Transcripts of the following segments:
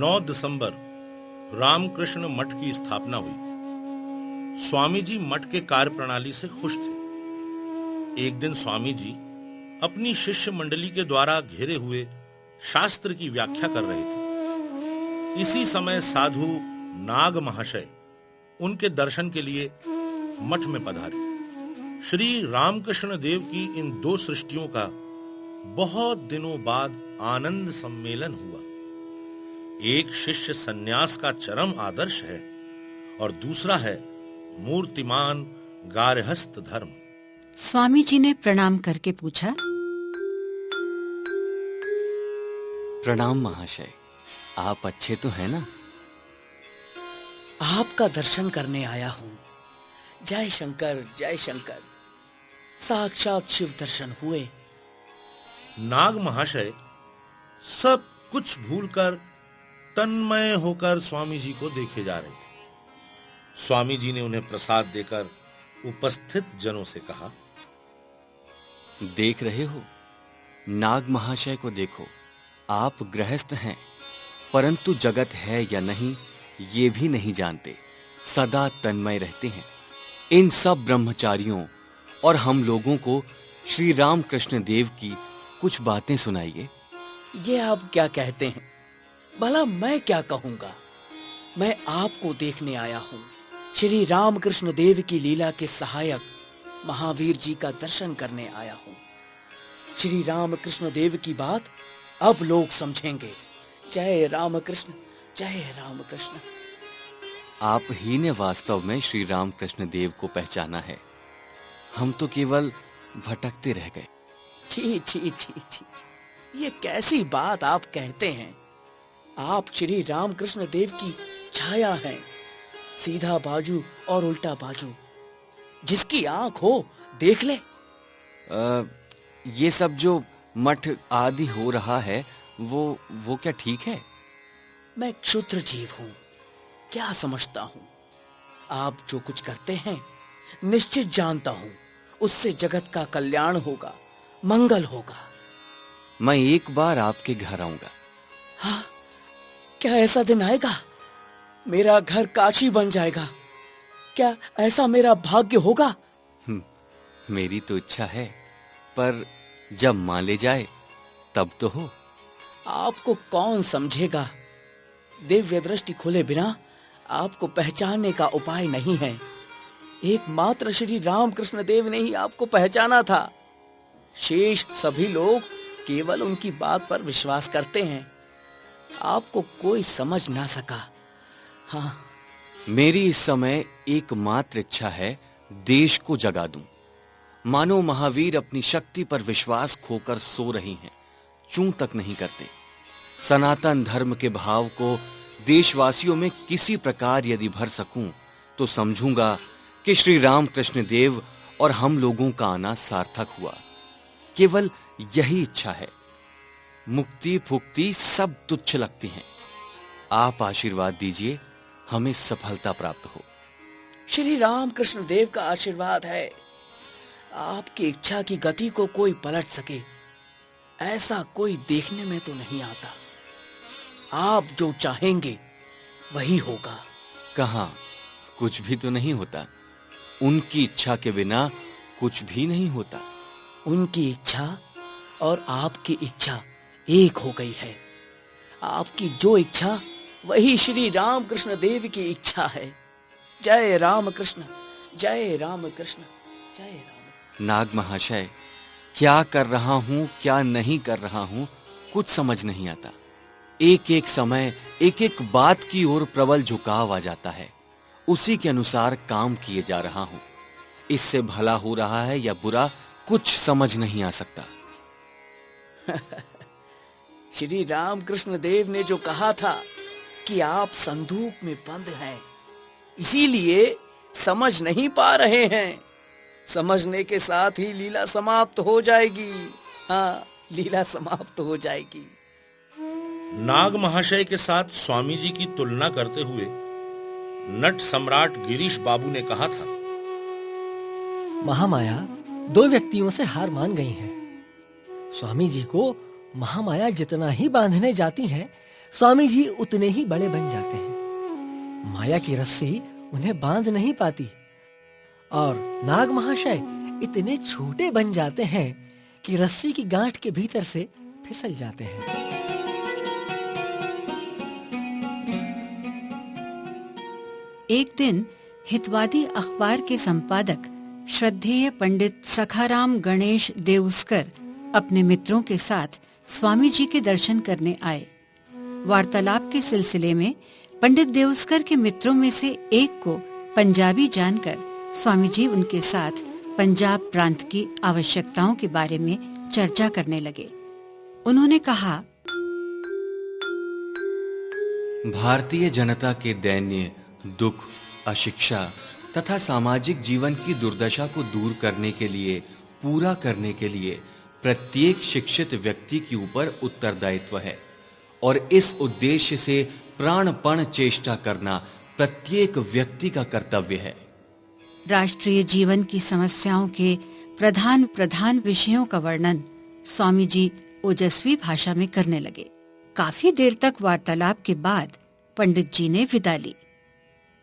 9 दिसंबर रामकृष्ण मठ की स्थापना हुई। स्वामी जी मठ के कार्य प्रणाली से खुश थे। एक दिन स्वामी जी अपनी शिष्य मंडली के द्वारा घेरे हुए शास्त्र की व्याख्या कर रहे थे। इसी समय साधु नाग महाशय उनके दर्शन के लिए मठ में पधारे। श्री रामकृष्ण देव की इन दो सृष्टियों का बहुत दिनों बाद आनंद सम्मेलन हुआ। एक शिष्य सन्यास का चरम आदर्श है और दूसरा है मूर्तिमान गार्हस्थ धर्म। स्वामी जी ने प्रणाम करके पूछा, प्रणाम महाशय, आप अच्छे तो हैं ना? आपका दर्शन करने आया हूं। जय शंकर, जय शंकर। साक्षात शिव दर्शन हुए। नाग महाशय सब कुछ भूलकर तन्मय होकर स्वामी जी को देखे जा रहे थे। स्वामी जी ने उन्हें प्रसाद देकर उपस्थित जनों से कहा, देख रहे हो, नाग महाशय को देखो। आप गृहस्थ हैं, परंतु जगत है या नहीं ये भी नहीं जानते, सदा तन्मय रहते हैं। इन सब ब्रह्मचारियों और हम लोगों को श्री रामकृष्ण देव की कुछ बातें सुनाइए। ये आप क्या कहते हैं? भला मैं क्या कहूंगा? मैं आपको देखने आया हूं। श्री रामकृष्ण देव की लीला के सहायक महावीर जी का दर्शन करने आया हूं। श्री रामकृष्ण देव की बात अब लोग समझेंगे। जय रामकृष्ण, जय रामकृष्ण। आप ही ने वास्तव में श्री रामकृष्ण देव को पहचाना है। हम तो केवल भटकते रह गए। छी छी छी छी, ये कैसी बात आप कहते हैं? आप श्री रामकृष्ण देव की छाया हैं। सीधा बाजू और उल्टा बाजू, जिसकी आंख हो देख ले। ये सब जो मठ आदि हो रहा है वो क्या ठीक है? मैं क्षुद्र जीव हूं, क्या समझता हूं? आप जो कुछ करते हैं निश्चित जानता हूं, उससे जगत का कल्याण होगा, मंगल होगा। मैं एक बार आपके घर आऊंगा। हाँ, क्या ऐसा दिन आएगा? मेरा घर काशी बन जाएगा। क्या ऐसा मेरा भाग्य होगा? मेरी तो इच्छा है, पर जब मान ले जाए तब तो हो। आपको कौन समझेगा? दिव्य दृष्टि खोले बिना आपको पहचानने का उपाय नहीं है। एकमात्र श्री रामकृष्ण देव ने ही आपको पहचाना था। शेष सभी लोग केवल उनकी बात पर विश्वास करते हैं। आपको कोई समझ ना सका। हाँ, मेरी इस समय एकमात्र इच्छा है देश को जगा दूं। मानो महावीर अपनी शक्ति पर विश्वास खोकर सो रही हैं, चूं तक नहीं करते। सनातन धर्म के भाव को देशवासियों में किसी प्रकार यदि भर सकूं तो समझूंगा कि श्री रामकृष्ण देव और हम लोगों का आना सार्थक हुआ। केवल यही इच्छा है। मुक्ति फुक्ति सब तुच्छ लगती हैं। आप आशीर्वाद दीजिए, हमें सफलता प्राप्त हो। श्री रामकृष्ण देव का आशीर्वाद है। आपकी इच्छा की गति को कोई पलट सके, ऐसा कोई देखने में तो नहीं आता। आप जो चाहेंगे वही होगा। कहां, कुछ भी तो नहीं होता। उनकी इच्छा के बिना कुछ भी नहीं होता। उनकी इच्छा और आपकी इच्छा एक हो गई है। आपकी जो इच्छा वही श्री रामकृष्ण देव की इच्छा है। जय रामकृष्ण, जय रामकृष्ण, जय राम। नाग महाशय, क्या कर रहा हूं क्या नहीं कर रहा हूं कुछ समझ नहीं आता। एक एक समय एक एक बात की ओर प्रबल झुकाव आ जाता है। उसी के अनुसार काम किए जा रहा हूं। इससे भला हो रहा है या बुरा कुछ समझ नहीं आ सकता। श्री रामकृष्ण देव ने जो कहा था कि आप संदूक में बंद हैं, इसीलिए समझ नहीं पा रहे हैं। समझने के साथ ही लीला समाप्त हो जाएगी। हाँ, लीला समाप्त हो जाएगी। नाग महाशय के साथ स्वामी जी की तुलना करते हुए नट सम्राट गिरीश बाबू ने कहा था, महामाया दो व्यक्तियों से हार मान गई है। स्वामी जी को महामाया जितना ही बांधने जाती है, स्वामी जी उतने ही बड़े बन जाते हैं। माया की रस्सी उन्हें बांध नहीं पाती और नाग महाशय इतने छोटे बन जाते हैं कि रस्सी की गांठ के भीतर से फिसल जाते हैं। एक दिन हितवादी अखबार के संपादक श्रद्धेय पंडित सखाराम गणेश देउस्कर अपने मित्रों के साथ स्वामी जी के दर्शन करने आए। वार्तालाप के सिलसिले में पंडित देउस्कर के मित्रों में से एक को पंजाबी जानकर स्वामी जी उनके साथ पंजाब प्रांत की आवश्यकताओं के बारे में चर्चा करने लगे। उन्होंने कहा, भारतीय जनता के दैन्य दुख, अशिक्षा तथा सामाजिक जीवन की दुर्दशा को दूर करने के लिए, पूरा करने के लिए प्रत्येक शिक्षित व्यक्ति के ऊपर उत्तरदायित्व है और इस उद्देश्य से प्राणपण चेष्टा करना प्रत्येक व्यक्ति का कर्तव्य है। राष्ट्रीय जीवन की समस्याओं के प्रधान विषयों का वर्णन स्वामी जी ओजस्वी भाषा में करने लगे। काफी देर तक वार्तालाप के बाद पंडित जी ने विदा ली।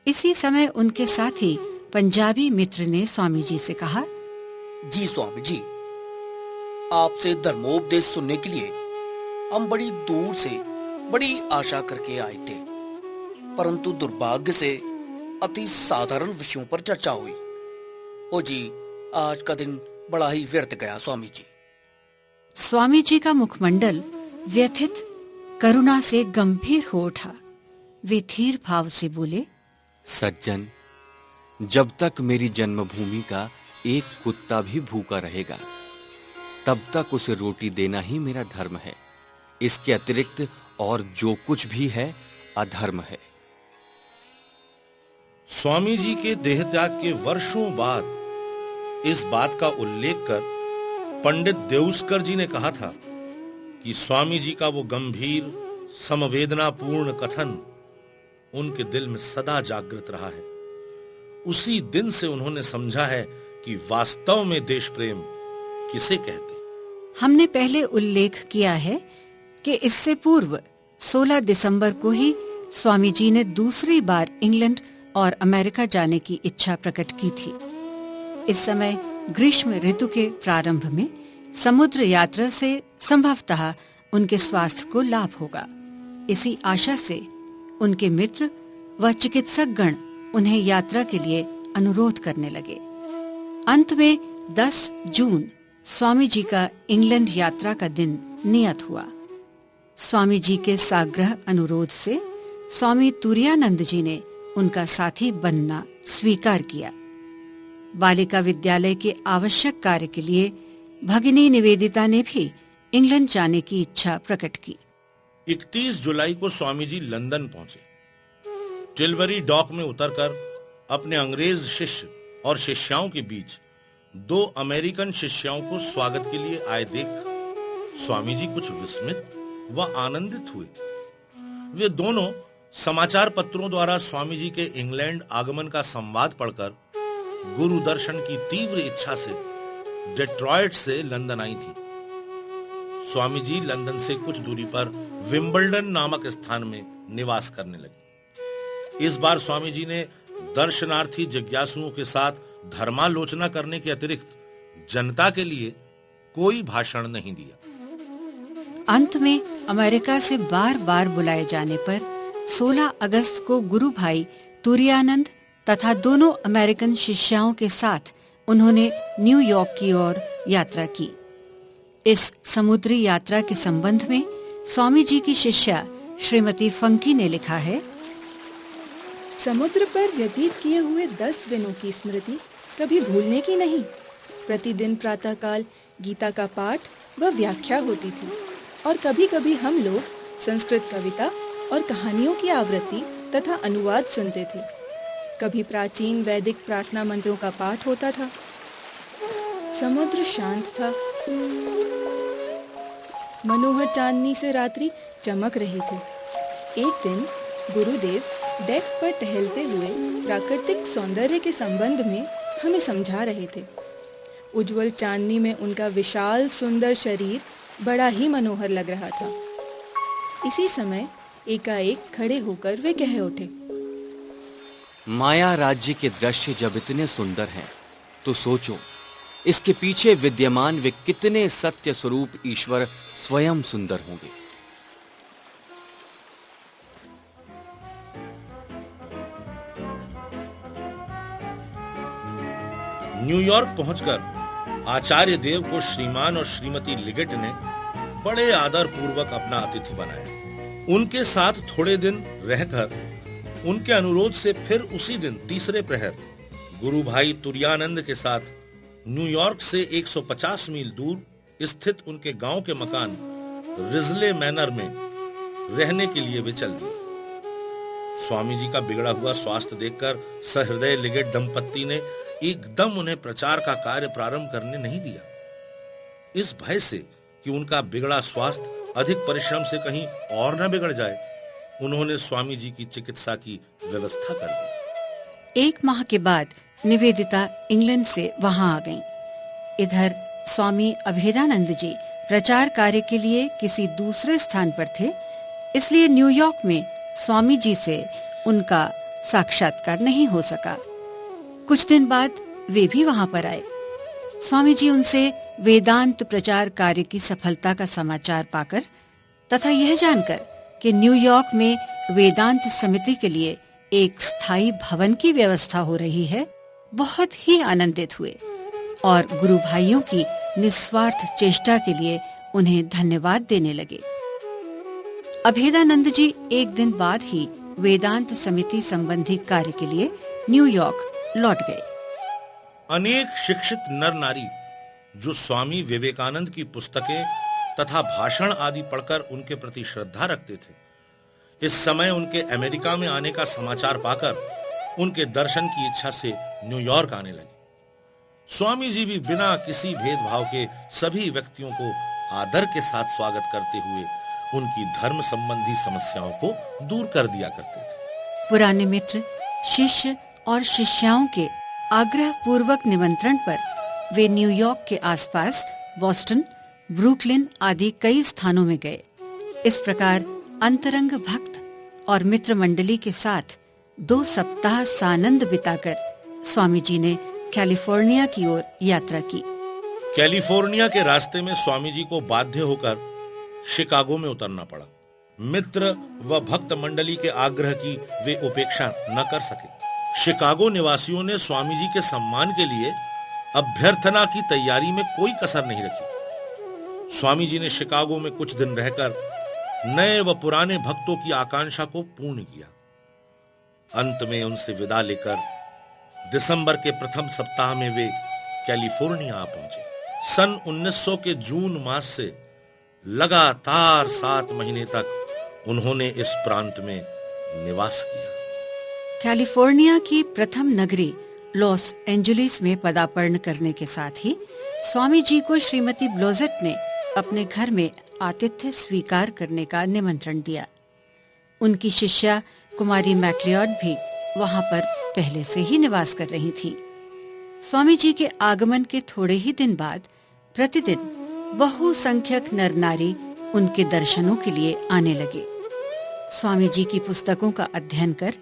इसी समय उनके साथी पंजाबी मित्र ने स्वामी जी से कहा, जी स्वामी जी, आपसे धर्मोपदेश सुनने के लिए हम बड़ी दूर से बड़ी आशा करके आए थे, परंतु दुर्भाग्य से अति साधारण विषयों पर चर्चा हुई। ओ जी, आज का दिन बड़ा ही व्यर्थ गया स्वामी जी। स्वामी जी का मुखमंडल व्यथित करुणा से गंभीर हो उठा। वे धीर भाव से बोले, सज्जन, जब तक मेरी जन्मभूमि का एक कुत्ता भी भूखा रहेगा तब तक उसे रोटी देना ही मेरा धर्म है। इसके अतिरिक्त और जो कुछ भी है अधर्म है। स्वामी जी के देहत्याग के वर्षों बाद इस बात का उल्लेख कर पंडित देउस्कर जी ने कहा था कि स्वामी जी का वो गंभीर समवेदनापूर्ण कथन उनके दिल में सदा जागृत रहा है। उसी दिन से उन्होंने समझा है कि वास्तव में देश प्रेम किसे कहते। हमने पहले उल्लेख किया है कि इससे पूर्व 16 दिसंबर को ही स्वामी जी ने दूसरी बार इंग्लैंड और अमेरिका जाने की इच्छा प्रकट की थी। इस समय ग्रीष्म ऋतु के प्रारंभ में समुद्र यात्रा से संभवतः उनके स्वास्थ्य को लाभ होगा। इसी आशा से उनके मित्र व चिकित्सक गण उन्हें यात्रा के लिए अनुरोध करने लगे। अंत में 10 जून स्वामी जी का इंग्लैंड यात्रा का दिन नियत हुआ। स्वामी जी के साग्रह अनुरोध से स्वामी तुरायानंद जी ने उनका साथी बनना स्वीकार किया। बालिका विद्यालय के आवश्यक कार्य के लिए भगिनी निवेदिता ने भी इंग्लैंड जाने की इच्छा प्रकट की। 31 जुलाई को स्वामी जी लंदन पहुंचे। टिलबरी डॉक में उतरकर अपने अंग्रेज शिष्य और शिष्याओं के बीच 2 अमेरिकन शिष्याओं को स्वागत के लिए आए देख स्वामी जी कुछ विस्मित व आनंदित हुए। वे दोनों समाचार पत्रों द्वारा स्वामी जी के इंग्लैंड आगमन का संवाद पढ़कर गुरु दर्शन की तीव्र इच्छा से डेट्रॉयट से लंदन आई थी। स्वामी जी लंदन से कुछ दूरी पर विंबलडन नामक स्थान में निवास करने लगे। इस बार स्वामी जी ने दर्शनार्थी जिज्ञासुओं के साथ धर्मालोचना करने के अतिरिक्त जनता के लिए कोई भाषण नहीं दिया। अंत में अमेरिका से बार-बार बुलाए जाने पर 16 अगस्त को गुरु भाई तुरायानंद तथा दोनों अमेरिकन शिष्याओं के साथ उन्होंने न्यूयॉर्क की ओर यात्रा की। इस समुद्री यात्रा के संबंध में स्वामी जी की शिष्या श्रीमती फंकी ने लिखा है, समुद्र पर व्यतीत किए हुए 10 दिनों की स्मृति कभी भूलने की नहीं। प्रतिदिन प्रातःकाल गीता का पाठ व व्याख्या होती थी और कभी-कभी हम लोग संस्कृत कविता और कहानियों की आवृत्ति तथा अनुवाद सुनते थे। कभी प्राचीन वैदिक प्रार्थना मंत्रों का पाठ होता था। समुद्र शांत था। मनोहर चांदनी से रात्रि चमक रही थी। एक दिन गुरुदेव डेक पर टहलते हुए प्राकृतिक सौंदर्य के संबंध में हमें समझा रहे थे। उज्जवल चांदनी में उनका विशाल सुंदर शरीर बड़ा ही मनोहर लग रहा था। इसी समय एकाएक खड़े होकर वे कह उठे, माया राज्य के दृश्य जब इतने सुंदर हैं, तो सोचो इसके पीछे विद्यमान वे कितने सत्य स्वरूप ईश्वर स्वयं सुंदर होंगे। न्यूयॉर्क पहुंचकर आचार्य देव को श्रीमान और श्रीमती लिगेट ने बड़े आदर पूर्वक अपना अतिथि बनाया। उनके साथ थोड़े दिन रहकर उनके अनुरोध से फिर उसी दिन तीसरे प्रहर गुरु भाई तुरानंद के साथ न्यूयॉर्क से 150 मील दूर स्थित उनके गांव के मकान रिजले मैनर में रहने के लिए वे चल दिए। स्वामी जी का बिगड़ा हुआ स्वास्थ्य देखकर सहृदय लिगेट दंपत्ति ने एकदम उन्हें प्रचार का कार्य प्रारंभ करने नहीं दिया। इस भय से कि उनका बिगड़ा स्वास्थ्य अधिक परिश्रम से कहीं और न बिगड़ जाए, उन्होंने स्वामी जी की चिकित्सा की व्यवस्था कर दी। 1 माह के बाद निवेदिता इंग्लैंड से वहां आ गईं। इधर स्वामी अभेदानंद जी प्रचार कार्य के लिए किसी दूसरे स्थान पर थे, इसलिए न्यूयॉर्क में स्वामी जी से उनका साक्षात्कार नहीं हो सका। कुछ दिन बाद वे भी वहां पर आए। स्वामी जी उनसे वेदांत प्रचार कार्य की सफलता का समाचार पाकर तथा यह जानकर कि न्यूयॉर्क में वेदांत समिति के लिए एक स्थायी भवन की व्यवस्था हो रही है, बहुत ही आनंदित हुए और गुरु भाइयों की निस्वार्थ चेष्टा के लिए उन्हें धन्यवाद देने लगे। अभेदानंद जी एक दिन बाद ही वेदांत समिति संबंधी कार्य के लिए न्यूयॉर्क लौट गए। अनेक शिक्षित नर नारी जो स्वामी विवेकानंद की पुस्तकें तथा भाषण आदि पढ़कर उनके प्रति श्रद्धा रखते थे, इस समय उनके अमेरिका में आने का समाचार पाकर उनके दर्शन की इच्छा से न्यूयॉर्क आने लगे। स्वामी जी भी बिना किसी भेदभाव के सभी व्यक्तियों को आदर के साथ स्वागत करते हुए उनकी धर्म संबंधी समस्याओं को दूर कर दिया करते थे। पुराने मित्र, शिष्य और शिष्याओं के आग्रह पूर्वक निमंत्रण पर वे न्यूयॉर्क के आसपास बॉस्टन, ब्रुकलिन आदि कई स्थानों में गए। इस प्रकार अंतरंग भक्त और मित्र मंडली के साथ 2 सप्ताह सानंद बिताकर स्वामी जी ने कैलिफोर्निया की ओर यात्रा की। कैलिफोर्निया के रास्ते में स्वामी जी को बाध्य होकर शिकागो में उतरना पड़ा। मित्र व भक्त मंडली के आग्रह की वे उपेक्षा न कर सके। शिकागो निवासियों ने स्वामी जी के सम्मान के लिए अभ्यर्थना की तैयारी में कोई कसर नहीं रखी। स्वामी जी ने शिकागो में कुछ दिन रहकर नए व पुराने भक्तों की आकांक्षा को पूर्ण किया। अंत में उनसे विदा लेकर दिसंबर के प्रथम सप्ताह में वे कैलिफोर्निया आ पहुंचे। सन 1900 के जून मास से लगातार 7 महीने तक उन्होंने इस प्रांत में निवास किया। कैलिफोर्निया की प्रथम नगरी लॉस एंजलिस में पदार्पण करने के साथ ही स्वामी जी को श्रीमती ब्लोजेट ने अपने घर में आतिथ्य स्वीकार करने का निमंत्रण दिया। उनकी शिष्या कुमारी मैक्लियॉड भी वहां पर पहले से ही निवास कर रही थी। स्वामी जी के आगमन के थोड़े ही दिन बाद प्रतिदिन बहुसंख्यक नर नारी उनके दर्शनों के लिए आने लगे। स्वामी जी की पुस्तकों का अध्ययन कर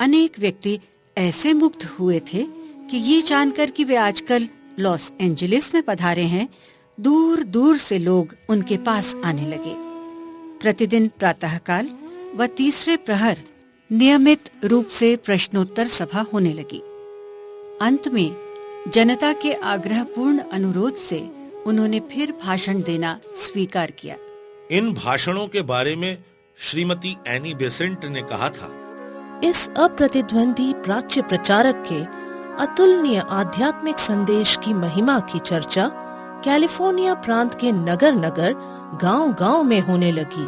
अनेक व्यक्ति ऐसे मुग्ध हुए थे कि ये जानकर कि वे आजकल लॉस एंजलिस में पधारे हैं, दूर दूर से लोग उनके पास आने लगे। प्रतिदिन प्रातःकाल व तीसरे प्रहर नियमित रूप से प्रश्नोत्तर सभा होने लगी। अंत में जनता के आग्रहपूर्ण अनुरोध से उन्होंने फिर भाषण देना स्वीकार किया। इन भाषणों के बारे में श्रीमती एनी बेसेंट ने कहा था, इस अप्रतिद्वंदी प्राच्य प्रचारक के अतुलनीय आध्यात्मिक संदेश की महिमा की चर्चा कैलिफोर्निया प्रांत के नगर नगर, गांव गांव में होने लगी।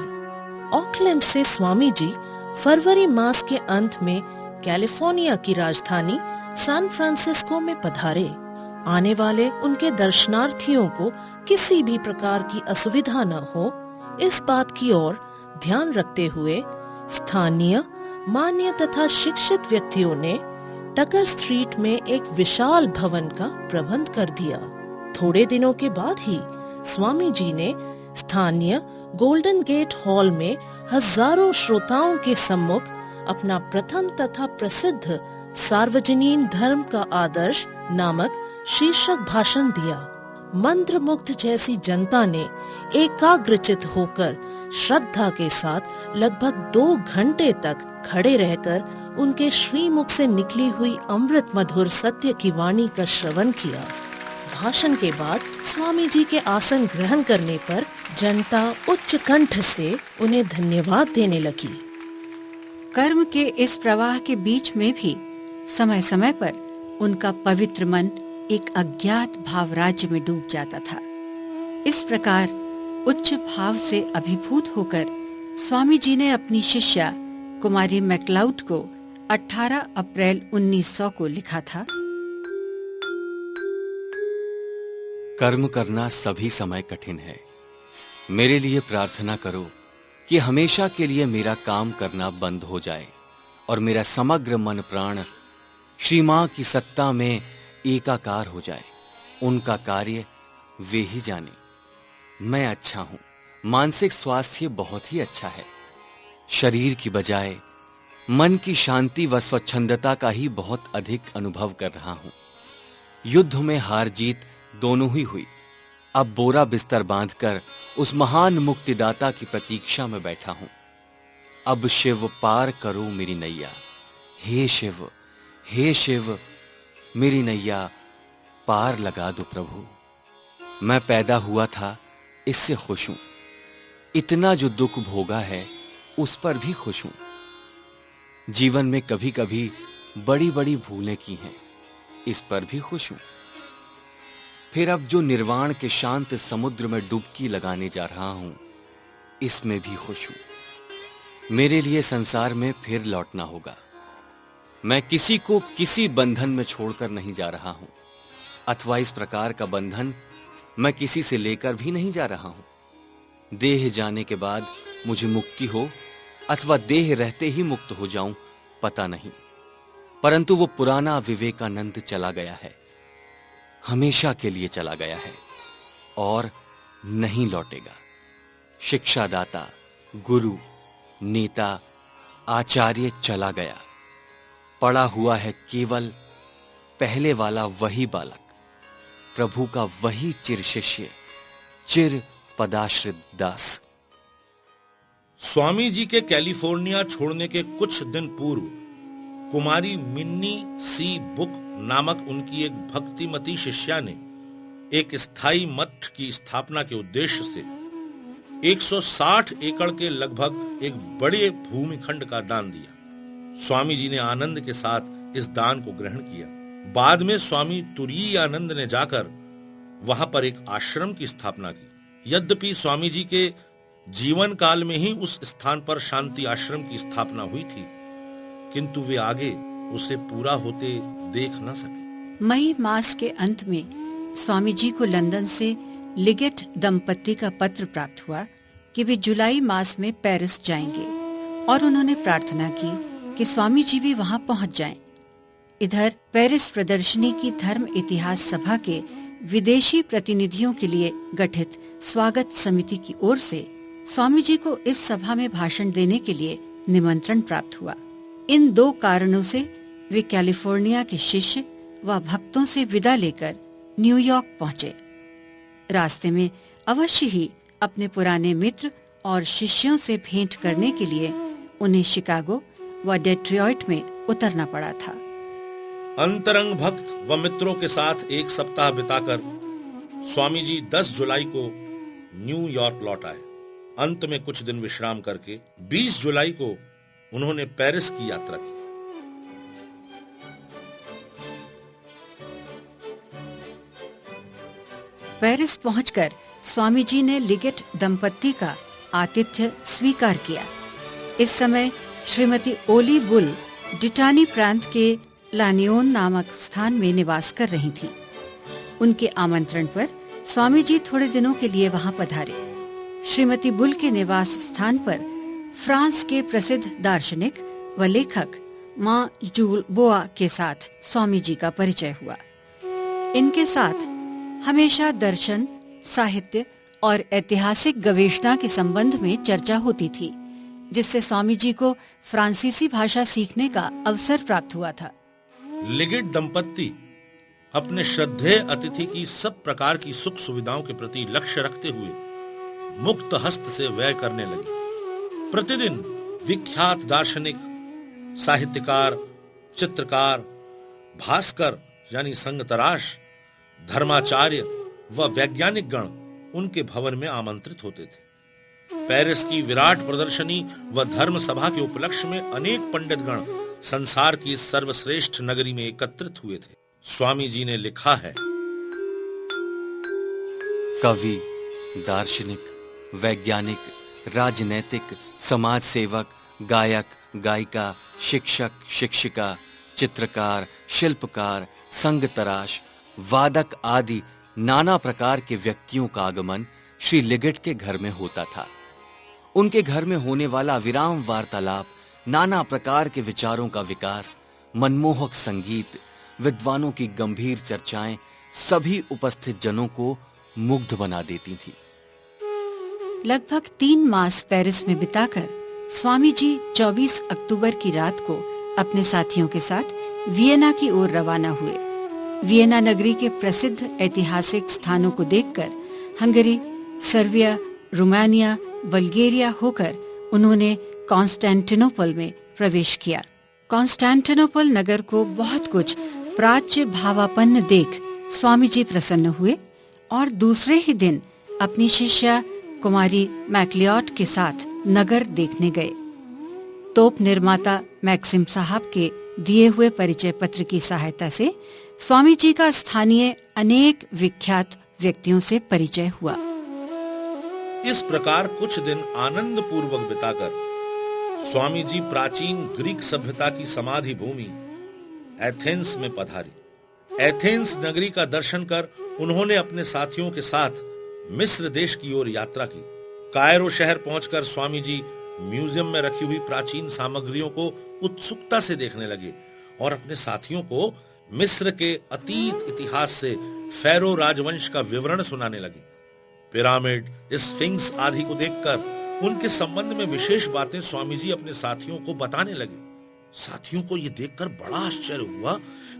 ऑकलैंड से स्वामी जी फरवरी मास के अंत में कैलिफोर्निया की राजधानी सैन फ्रांसिस्को में पधारे। आने वाले उनके दर्शनार्थियों को किसी भी प्रकार की असुविधा न हो, इस बात की ओर ध्यान रखते हुए स्थानीय मान्य तथा शिक्षित व्यक्तियों ने टकर स्ट्रीट में एक विशाल भवन का प्रबंध कर दिया। थोड़े दिनों के बाद ही स्वामी जी ने स्थानीय गोल्डन गेट हॉल में हजारों श्रोताओं के सम्मुख अपना प्रथम तथा प्रसिद्ध सार्वजनीन धर्म का आदर्श नामक शीर्षक भाषण दिया। मंत्रमुग्ध जैसी जनता ने एकाग्रचित होकर श्रद्धा के साथ लगभग 2 घंटे तक खड़े रहकर उनके श्रीमुख से निकली हुई अमृत मधुर सत्य की वाणी का श्रवण किया। भाषण के बाद स्वामी जी के आसन ग्रहण करने पर जनता उच्च कंठ से उन्हें धन्यवाद देने लगी। कर्म के इस प्रवाह के बीच में भी समय समय पर उनका पवित्र मन एक अज्ञात भाव राज्य में डूब जाता था। इस प्रकार उच्च भाव से अभिभूत होकर स्वामी जी ने अपनी शिष्या कुमारी मैक्लाउड को 18 अप्रैल 1900 को लिखा था। कर्म करना सभी समय कठिन है। मेरे लिए प्रार्थना करो कि हमेशा के लिए मेरा काम करना बंद हो जाए और मेरा समग्र मन प्राण श्री मां की सत्ता में एकाकार हो जाए। उनका कार्य वे ही जाने। मैं अच्छा हूं, मानसिक स्वास्थ्य बहुत ही अच्छा है। शरीर की बजाय मन की शांति व स्वच्छंदता का ही बहुत अधिक अनुभव कर रहा हूं। युद्ध में हार जीत दोनों ही हुई। अब बोरा बिस्तर बांधकर उस महान मुक्तिदाता की प्रतीक्षा में बैठा हूं। अब शिव पार करो मेरी नैया। हे शिव मेरी नैया पार लगा दो प्रभु। मैं पैदा हुआ था इससे खुश हूं। इतना जो दुख भोगा है उस पर भी खुश हूं। जीवन में कभी कभी बड़ी बड़ी भूलें की हैं, इस पर भी खुश हूं। फिर अब जो निर्वाण के शांत समुद्र में डुबकी लगाने जा रहा हूं, इसमें भी खुश हूं। मेरे लिए संसार में फिर लौटना होगा। मैं किसी को किसी बंधन में छोड़कर नहीं जा रहा हूं, अथवा इस प्रकार का बंधन मैं किसी से लेकर भी नहीं जा रहा हूं। देह जाने के बाद मुझे मुक्ति हो अथवा देह रहते ही मुक्त हो जाऊं, पता नहीं। परंतु वो पुराना विवेकानंद चला गया है, हमेशा के लिए चला गया है और नहीं लौटेगा। शिक्षादाता, गुरु, नेता, आचार्य चला गया। पड़ा हुआ है केवल पहले वाला वही बालक, प्रभु का वही चिर शिष्य, चिर पदाश्रित दास। स्वामी जी के कैलिफोर्निया छोड़ने के कुछ दिन पूर्व कुमारी मिन्नी सी बुक नामक उनकी एक भक्तिमती शिष्या ने एक स्थायी मठ की स्थापना के उद्देश्य से 160 एकड़ के लगभग एक बड़े भूमिखंड का दान दिया। स्वामी जी ने आनंद के साथ इस दान को ग्रहण किया। बाद में स्वामी तुरीय आनंद ने जाकर वहां पर एक आश्रम की स्थापना की। यद्यपि स्वामी जी के जीवन काल में ही उस स्थान पर शांति आश्रम की स्थापना हुई थी, किंतु वे आगे उसे पूरा होते देख न सके। मई मास के अंत में स्वामी जी को लंदन से लिगेट दंपत्ति का पत्र प्राप्त हुआ कि वे जुलाई मास में पेरिस जाएंगे और उन्होंने प्रार्थना की कि स्वामी जी भी वहां पहुंच जाएं। इधर पेरिस प्रदर्शनी की धर्म इतिहास सभा के विदेशी प्रतिनिधियों के लिए गठित स्वागत समिति की ओर से स्वामी जी को इस सभा में भाषण देने के लिए निमंत्रण प्राप्त हुआ। इन 2 कारणों से वे कैलिफोर्निया के शिष्य व भक्तों से विदा लेकर न्यूयॉर्क पहुंचे। रास्ते में अवश्य ही अपने पुराने मित्र और शिष्यों से भेंट करने के लिए उन्हें शिकागो व डेट्रॉइट में उतरना पड़ा था। अंतरंग भक्त व मित्रों के साथ एक सप्ताह बिताकर स्वामी जी 10 जुलाई को न्यूयॉर्क लौट आए। अंत में कुछ दिन विश्राम करके 20 जुलाई को उन्होंने पेरिस की यात्रा की। पेरिस पहुंचकर स्वामी जी ने लिगेट दंपत्ति का आतिथ्य स्वीकार किया। इस समय श्रीमती ओली बुल डिटानी प्रांत के लानियोन नामक स्थान में निवास कर रही थीं। उनके आमंत्रण पर स्वामी जी थोड़े दिनों के लिए वहां पधारे। श्रीमती बुल के निवास स्थान पर फ्रांस के प्रसिद्ध दार्शनिक व लेखक मां जूल बोआ के साथ स्वामी जी का परिचय हुआ। इनके साथ हमेशा दर्शन, साहित्य और ऐतिहासिक गवेषणा के संबंध में चर्चा होती थी। जिससे स्वामी जी को फ्रांसीसी भाषा सीखने का अवसर प्राप्त हुआ था। लिगिट दंपत्ति अपने श्रद्धेय अतिथि की सब प्रकार की सुख सुविधाओं के प्रति लक्ष्य रखते हुए मुक्त हस्त से व्यय करने लगे। प्रतिदिन विख्यात दार्शनिक, साहित्यकार, चित्रकार, भास्कर यानी संगतराश, धर्माचार्य व वैज्ञानिक गण उनके भवन में आमंत्रित होते थे। पेरिस की विराट प्रदर्शनी व धर्म सभा के उपलक्ष्य में अनेक पंडित गण संसार की सर्वश्रेष्ठ नगरी में एकत्रित हुए थे। स्वामी जी ने लिखा है, कवि, दार्शनिक, वैज्ञानिक, राजनैतिक, समाज सेवक, गायक, गायिका, शिक्षक, शिक्षिका, चित्रकार, शिल्पकार, संगतराश, वादक आदि नाना प्रकार के व्यक्तियों का आगमन श्री लिगिट के घर में होता था। उनके घर में होने वाला विराम वार्तालाप, नाना प्रकार के विचारों का विकास, मनमोहक संगीत, विद्वानों की गंभीर चर्चाएं सभी उपस्थित जनों को मुग्ध बना देती थी। लगभग 3 मास पेरिस में बिताकर स्वामी जी 24 अक्टूबर की रात को अपने साथियों के साथ वियना की ओर रवाना हुए। वियना नगरी के प्रसिद्ध ऐतिहासिक स्थानों को देखकर हंगरी, सर्बिया, रोमानिया, बल्गेरिया होकर उन्होंने कॉन्स्टेंटिनोपल में प्रवेश किया। कॉन्स्टेंटिनोपल नगर को बहुत कुछ प्राच्य भावापन्न देख स्वामी जी प्रसन्न हुए और दूसरे ही दिन अपनी शिष्या कुमारी मैक्लियोट के साथ नगर देखने गए। तोप निर्माता मैक्सिम साहब के दिए हुए परिचय पत्र की सहायता से स्वामी जी का स्थानीय अनेक विख्यात व्यक्तियों से परिचय हुआ। इस प्रकार कुछ दिन आनंद पूर्वक बिताकर स्वामी जी प्राचीन ग्रीक सभ्यता की समाधि भूमि एथेंस में पधारे। एथेंस नगरी का दर्शन कर उन्होंने अपने साथियों के साथ मिस्र देश की ओर यात्रा की। कायरो शहर पहुंचकर स्वामी जी म्यूजियम में रखी हुई प्राचीन सामग्रियों को उत्सुकता से देखने लगे और अपने साथियों को मिस्र के अतीत इतिहास से फैरो राजवंश का विवरण सुनाने लगे। पिरामिड, स्फिंक्स आदि को देखकर उनके संबंध में विशेष बातें स्वामी जी अपने साथियों को बताने लगे। साथियों को यह देखकर बड़ा आश्चर्य हुआ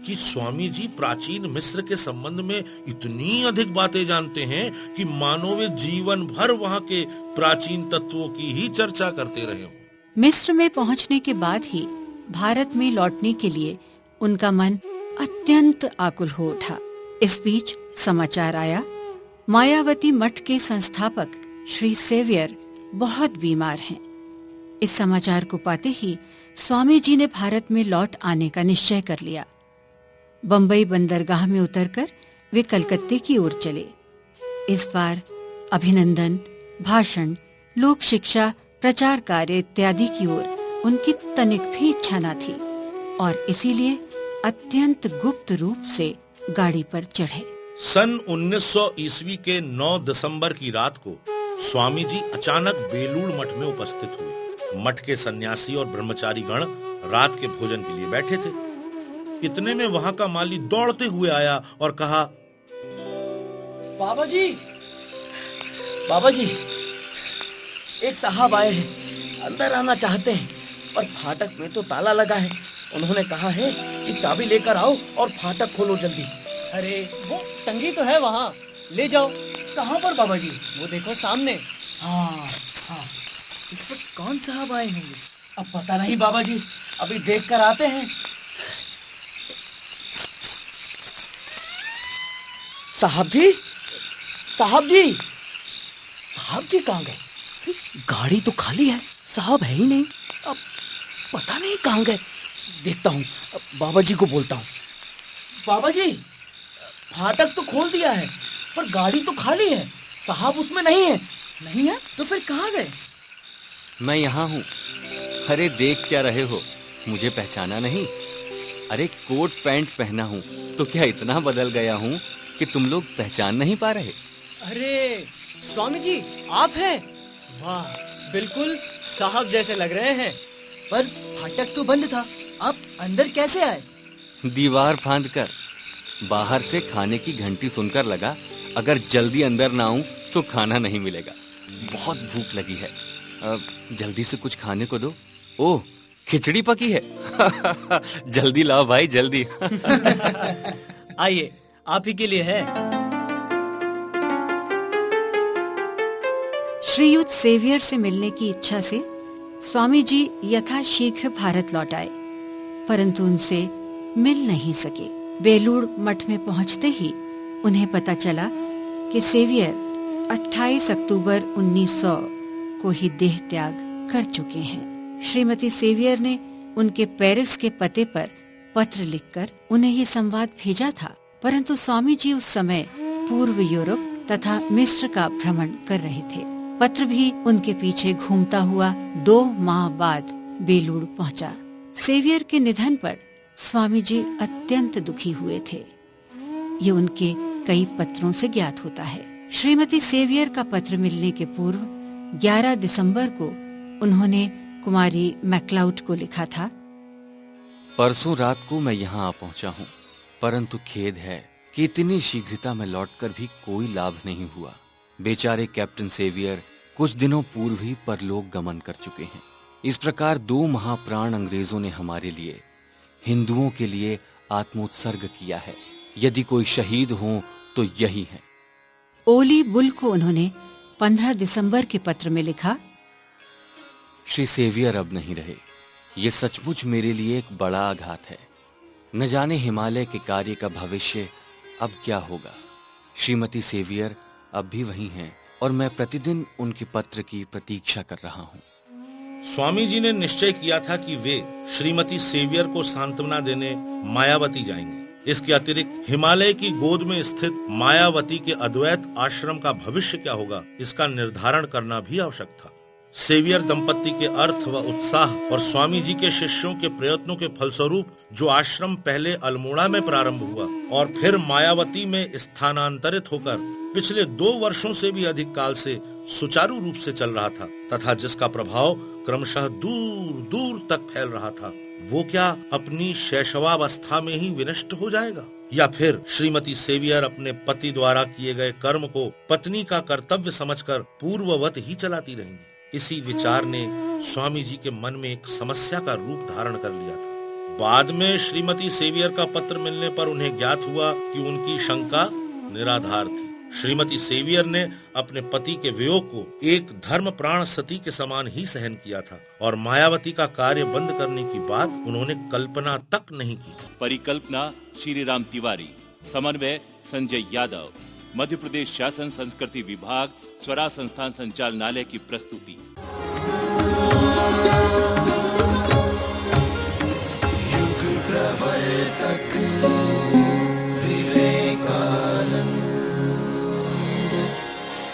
कि स्वामी जी प्राचीन मिस्र के संबंध में इतनी अधिक बातें जानते हैं कि मानो वे जीवन भर वहां के प्राचीन तत्वों की ही चर्चा करते रहे हों। मिस्र में पहुंचने के बाद ही भारत में लौटने के लिए उनका मन अत्यंत आकुल हो उठा। इस बीच समाचार आया, मायावती मठ के संस्थापक श्री सेवियर बहुत बीमार हैं। इस समाचार को पाते ही स्वामी जी ने भारत में लौट आने का निश्चय कर लिया। बंबई बंदरगाह में उतरकर वे कलकत्ते की ओर चले। इस बार अभिनंदन, भाषण, लोक शिक्षा, प्रचार कार्य इत्यादि की ओर उनकी तनिक भी इच्छा न थी और इसीलिए अत्यंत गुप्त रूप से गाड़ी पर चढ़े। सन 1900 ईस्वी के 9 दिसंबर की रात को स्वामी जी अचानक बेलूड़ मठ में उपस्थित हुए। मठ के सन्यासी और ब्रह्मचारी गण रात के भोजन के लिए बैठे थे। इतने में वहां का माली दौड़ते हुए आया और कहा, बाबा जी, एक साहब आए हैं, अंदर आना चाहते हैं, पर फाटक में तो ताला लगा है। उन्होंने कहा है कि चाबी लेकर आओ और फाटक खोलो जल्दी। अरे वो टंगी तो है वहाँ, ले जाओ। कहाँ पर बाबा जी? वो देखो सामने। हाँ, इस वक्त कौन साहब आए होंगे? अब पता नहीं बाबा जी, अभी देख कर आते हैं। साहब जी कहाँ गए? गाड़ी तो खाली है, साहब है ही नहीं। अब पता नहीं कहाँ गए। देखता हूँ, बाबा जी को बोलता हूँ। बाबा जी, फाटक तो खोल दिया है, पर गाड़ी तो खाली है, साहब उसमें नहीं है। नहीं है तो फिर कहाँ गए? मैं यहाँ हूँ। अरे देख क्या रहे हो, मुझे पहचाना नहीं? अरे कोट पैंट पहना हूँ तो क्या इतना बदल गया हूँ कि तुम लोग पहचान नहीं पा रहे? अरे स्वामी जी, आप हैं? वाह, बिल्कुल साहब जैसे लग रहे हैं। पर फाटक तो बंद था, आप अंदर कैसे आए? दीवार फांदकर। बाहर से खाने की घंटी सुनकर लगा अगर जल्दी अंदर ना आऊं तो खाना नहीं मिलेगा। बहुत भूख लगी है। जल्दी से कुछ खाने को दो। ओह, खिचड़ी पकी है। जल्दी लाओ भाई, जल्दी। आइए, आप ही के लिए है। श्रीयुत सेवियर से मिलने की इच्छा से स्वामी जी यथाशीघ्र भारत लौट आए, परंतु उनसे मिल नहीं सके। बेलूड़ मठ में पहुंचते ही उन्हें पता चला कि सेवियर 28 अक्टूबर 1900 को ही देह त्याग कर चुके हैं। श्रीमती सेवियर ने उनके पेरिस के पते पर पत्र लिखकर उन्हें ये संवाद भेजा था, परंतु स्वामी जी उस समय पूर्व यूरोप तथा मिस्र का भ्रमण कर रहे थे। पत्र भी उनके पीछे घूमता हुआ 2 माह बाद बेलूड़ पहुंचा। सेवियर के निधन पर स्वामी जी अत्यंत दुखी हुए थे। ये उनके कई पत्रों से ज्ञात होता है। श्रीमती सेवियर का पत्र मिलने के पूर्व 11 दिसंबर को उन्होंने कुमारी मैक्लाउड को लिखा था, परसों रात को मैं यहाँ आ पहुँचा हूँ, परंतु खेद है कि इतनी शीघ्रता में लौटकर भी कोई लाभ नहीं हुआ। बेचारे कैप्टन सेवियर कुछ दिनों पूर्व ही परलोक गमन कर चुके हैं। इस प्रकार 2 महाप्राण अंग्रेजों ने हमारे लिए, हिंदुओं के लिए आत्मोत्सर्ग किया है। यदि कोई शहीद हो तो यही है। ओली बुल को उन्होंने 15 दिसंबर के पत्र में लिखा, श्री सेवियर अब नहीं रहे। ये सचमुच मेरे लिए एक बड़ा आघात है। न जाने हिमालय के कार्य का भविष्य अब क्या होगा। श्रीमती सेवियर अब भी वही हैं और मैं प्रतिदिन उनके पत्र की प्रतीक्षा कर रहा हूँ। स्वामी जी ने निश्चय किया था कि वे श्रीमती सेवियर को सांत्वना देने मायावती जाएंगे। इसके अतिरिक्त हिमालय की गोद में स्थित मायावती के अद्वैत आश्रम का भविष्य क्या होगा, इसका निर्धारण करना भी आवश्यक था। सेवियर दंपत्ति के अर्थ व उत्साह और स्वामी जी के शिष्यों के प्रयत्नों के फलस्वरूप जो आश्रम पहले अल्मोड़ा में प्रारंभ हुआ और फिर मायावती में स्थानांतरित होकर पिछले 2 वर्षों से भी अधिक काल से सुचारू रूप से चल रहा था तथा जिसका प्रभाव क्रमशः दूर दूर तक फैल रहा था, वो क्या अपनी शैशवावस्था में ही विनष्ट हो जाएगा, या फिर श्रीमती सेवियर अपने पति द्वारा किए गए कर्म को पत्नी का कर्तव्य समझकर पूर्ववत ही चलाती रहेंगी। इसी विचार ने स्वामी जी के मन में एक समस्या का रूप धारण कर लिया था। बाद में श्रीमती सेवियर का पत्र मिलने पर उन्हें ज्ञात हुआ कि उनकी शंका निराधार थी। श्रीमती सेवियर ने अपने पति के वियोग को एक धर्म प्राण सती के समान ही सहन किया था और मायावती का कार्य बंद करने की बात उन्होंने कल्पना तक नहीं की। परिकल्पना श्री राम तिवारी, समन्वय संजय यादव, मध्य प्रदेश शासन संस्कृति विभाग, स्वराज संस्थान संचालनालय की प्रस्तुति। युग प्रवर्तक